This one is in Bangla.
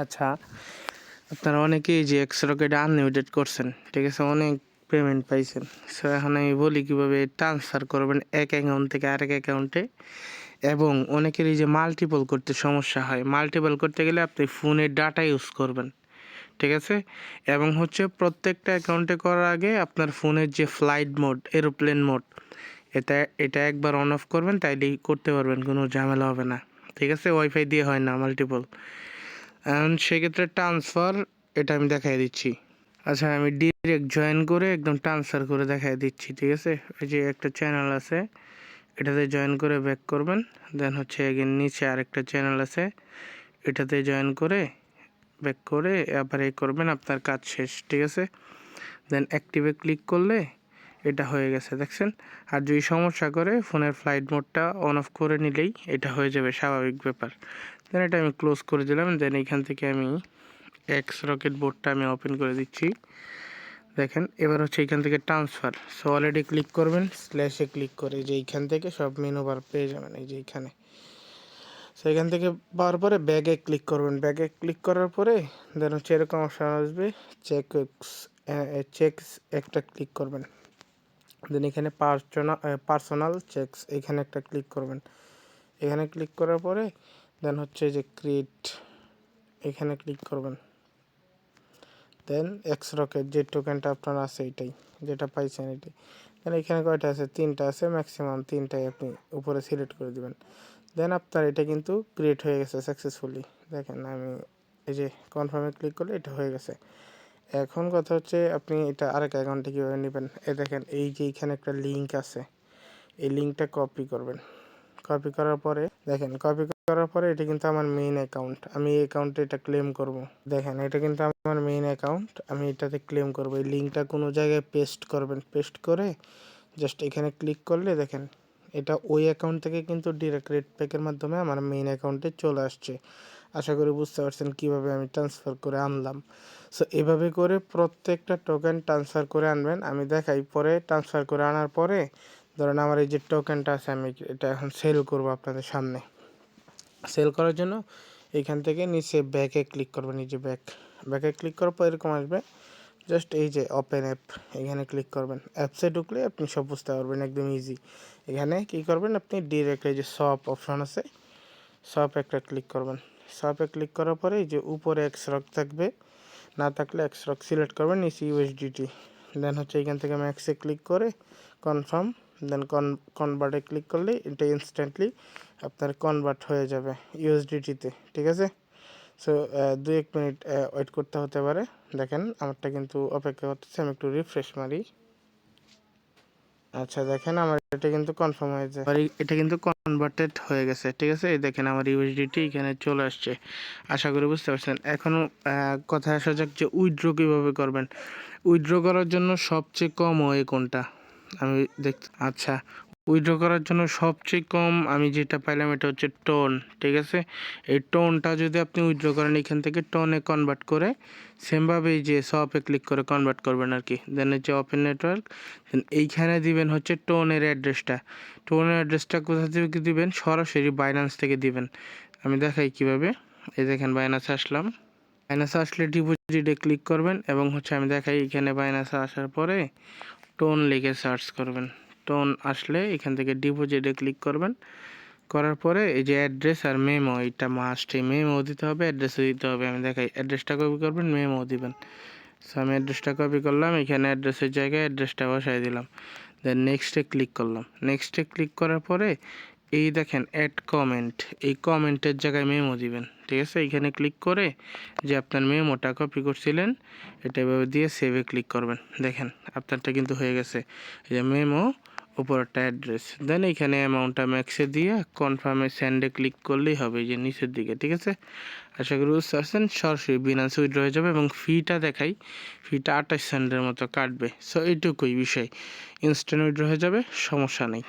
আচ্ছা, আপনারা অনেকেই যে এক্স রকেট আনলিমিটেড করছেন, ঠিক আছে, অনেক পেমেন্ট পাইছেন। সো এখন আমি বলি কীভাবে ট্রান্সফার করবেন এক অ্যাকাউন্ট থেকে আরেক অ্যাকাউন্টে। এবং অনেকেরই যে মাল্টিপল করতে সমস্যা হয়, মাল্টিপল করতে গেলে আপনি ফোনের ডাটা ইউজ করবেন, ঠিক আছে। এবং হচ্ছে প্রত্যেকটা অ্যাকাউন্টে করার আগে আপনার ফোনের যে ফ্লাইট মোড, এরোপ্লেন মোড, এটা একবার অন অফ করবেন, তাইলেই করতে পারবেন, কোনো ঝামেলা হবে না, ঠিক আছে। ওয়াইফাই দিয়ে হয় না মাল্টিপল। এখন সেক্ষেত্রে ট্রান্সফার, এটা আমি দেখাই দিচ্ছি। আচ্ছা, আমি ডিরেক্ট জয়েন করে একদম ট্রান্সফার করে দেখাই দিচ্ছি, ঠিক আছে। ওই যে একটা চ্যানেল আছে, এটাতে জয়েন করে ব্যাক করবেন। দেন হচ্ছে এগেন নিচে আরেকটা চ্যানেল আছে, এটাতে জয়েন করে ব্যাক করে আবার এই করবেন, আপনার কাজ শেষ, ঠিক আছে। দেন অ্যাক্টিভে ক্লিক করলে এটা হয়ে গেছে, দেখছেন। আর যদি সমস্যা করে ফোনের ফ্লাইট মোডটা অন অফ করে নিলেই এটা হয়ে যাবে, স্বাভাবিক ব্যাপার। দেন এটা আমি ক্লোজ করে দিলাম। দেন এখান থেকে আমি এক্স রকেট বোর্ডটা আমি ওপেন করে দিচ্ছি। দেখেন এবার হচ্ছে এখান থেকে ট্রান্সফার। সো অলরেডি ক্লিক করবেন, স্ল্যাশে ক্লিক করে যে এইখান থেকে সব মেনু বার পেয়ে যাবেন, এই যে এইখানে। সো এখান থেকে পাওয়ার পরে ব্যাগে ক্লিক করবেন। ব্যাগে ক্লিক করার পরে দেন হচ্ছে এরকম অপশান আসবে, চেকস একটা ক্লিক করবেন। দেন এখানে পার্সোনাল চেকস, এখানে একটা ক্লিক করবেন। এখানে ক্লিক করার পরে দেন হচ্ছে যে ক্রিয়েট, এখানে ক্লিক করবেন। দেন এক্স রকেট যে টোকেনটা আপনার আছে এইটাই, যেটা পাইছেন এটাই। দেন এখানে কয়টা আছে, 3টা আছে, ম্যাক্সিমাম 3টাই আপনি উপরে সিলেক্ট করে দেবেন। দেন আপনার এটা কিন্তু ক্রিয়েট হয়ে গেছে সাকসেসফুলি। দেখেন আমি এই যে কনফার্মে ক্লিক করলে এটা হয়ে গেছে। এখন কথা হচ্ছে আপনি এটা আরেক অ্যাকাউন্টে কীভাবে নেবেন। দেখেন এই যে এখানে একটা লিঙ্ক আছে, এই লিঙ্কটা কপি করবেন। কপি করার পরে দেখেন, কপি করার পরে এটা কিন্তু আমার মেইন অ্যাকাউন্ট, আমি এই অ্যাকাউন্টে এটা ক্লেম করব। দেখেন এটা কিন্তু আমার মেইন অ্যাকাউন্ট, আমি এটাতে ক্লেম করব। এই লিঙ্কটা কোনো জায়গায় পেস্ট করবেন, পেস্ট করে জাস্ট এখানে ক্লিক করলে দেখেন এটা ওই অ্যাকাউন্ট থেকে কিন্তু ডিরেক্ট রেড প্যাকের মাধ্যমে আমার মেইন অ্যাকাউন্টে চলে আসছে। আশা করি বুঝতে পারছেন কীভাবে আমি ট্রান্সফার করে আনলাম। সো এভাবে করে প্রত্যেকটা টোকেন ট্রান্সফার করে আনবেন। আমি দেখাই পরে ট্রান্সফার করে আনার পরে ধরেন আমার এই যে টোকেনটা আছে, আমি এটা এখন সেল করব আপনাদের সামনে। সেল করার জন্য এইখান থেকে নিচে ব্যাকে ক্লিক করবেন, এই যে ব্যাকে ক্লিক করার পর এরকম আসবে, জাস্ট এই যে ওপেন অ্যাপ, এখানে ক্লিক করবেন। অ্যাপসে ঢুকলে আপনি সব বুঝতে পারবেন, একদম ইজি। এখানে কী করবেন, আপনি ডিরেক্ট এই যে শপ অপশন আছে, শপ একটা ক্লিক করবেন। শপে ক্লিক করার পরে এই যে উপরে এক্স রক থাকবে, না থাকলে এক্স রক সিলেক্ট করবেন, নিচে ইউএসডিটি। দেন হচ্ছে এখান থেকে ম্যাক্সে ক্লিক করে কনফার্ম, দেন কনভার্টে ক্লিক করলে এটা ইনস্ট্যান্টলি আপনার কনভার্ট হয়ে যাবে ইউএসডিটিতে, ঠিক আছে। সো 2-1 মিনিট ওয়েট করতে হতে পারে। দেখেন আমারটা কিন্তু অপেক্ষা করতেছে, আমি একটু রিফ্রেশ মারি। আচ্ছা দেখেন আমার এটা কিন্তু কনফার্ম হয়েছে, এটা কিন্তু কনভার্টেড হয়ে গেছে, ঠিক আছে। এই দেখেন আমার ইউএসডিটি এখানে চলে আসছে, আশা করি বুঝতে পারছেন। এখনও কথা আসা যাক যে উইথড্র কীভাবে করবেন। উইথড্র করার জন্য সবচেয়ে কম ওয়ে কোনটা আমি আচ্ছা, উইথড্র করার জন্য সবচেয়ে কম আমি যেটা পাইলাম এটা হচ্ছে টোন, ঠিক আছে। এই টোনটা যদি আপনি উইথড্র করেন এখান থেকে টোনে কনভার্ট করে সেমভাবে এই যে শপে ক্লিক করে কনভার্ট করবেন আর কি। দেন হচ্ছে ওপেন নেটওয়ার্ক, দেন এইখানে দিবেন হচ্ছে টোনের অ্যাড্রেসটা। টোনের অ্যাড্রেসটা কোথা থেকে দিবেন, সরাসরি বাইন্যান্স থেকে দিবেন। আমি দেখাই কিভাবে। এই দেখেন বাইন্যান্সে আসলাম, বাইন্যান্সে আসলে ডিপোজিটে ক্লিক করবেন এবং হচ্ছে আমি দেখাই এখানে বাইন্যান্সে আসার পরে টোন লিখে সার্চ করবেন। টোন আসলে এখান থেকে ডিপোজিটে ক্লিক করবেন, করার পরে এই যে অ্যাড্রেস আর মেমো, এটা মাস্ট, এই মেমো দিতে হবে, অ্যাড্রেসও দিতে হবে। আমি দেখাই, অ্যাড্রেসটা কপি করবেন, মেমো দিবেন। সো আমি অ্যাড্রেসটা কপি করলাম, এখানে অ্যাড্রেসের জায়গায় অ্যাড্রেসটা বসাই দিলাম। দেন নেক্সটে ক্লিক করলাম। নেক্সটে ক্লিক করার পরে এই দেখেন অ্যাড কমেন্ট, এই কমেন্টের জায়গায় মেমো দিবেন, ঠিক আছে। এইখানে ক্লিক করে যে আপনার মেমোটা কপি করছিলেন এটা এভাবে দিয়ে সেভে ক্লিক করবেন। দেখেন আপনারটা কিন্তু হয়ে গেছে, এই যে মেমো, উপরটা অ্যাড্রেস। দেন এইখানে অ্যামাউন্টটা ম্যাক্সে দিয়ে কনফার্মে সেন্ডে ক্লিক করলেই হবে, এই যে নিচের দিকে, ঠিক আছে। আশা করি বুঝতে পারছেন। সরাসরি বিনান্সে উইথড্র হয়ে যাবে এবং ফিটা দেখাই, ফিটা 28 সেন্টের মতো কাটবে। সো এইটুকুই বিষয়, ইনস্ট্যান্ট উইথড্র হয়ে যাবে, সমস্যা নেই।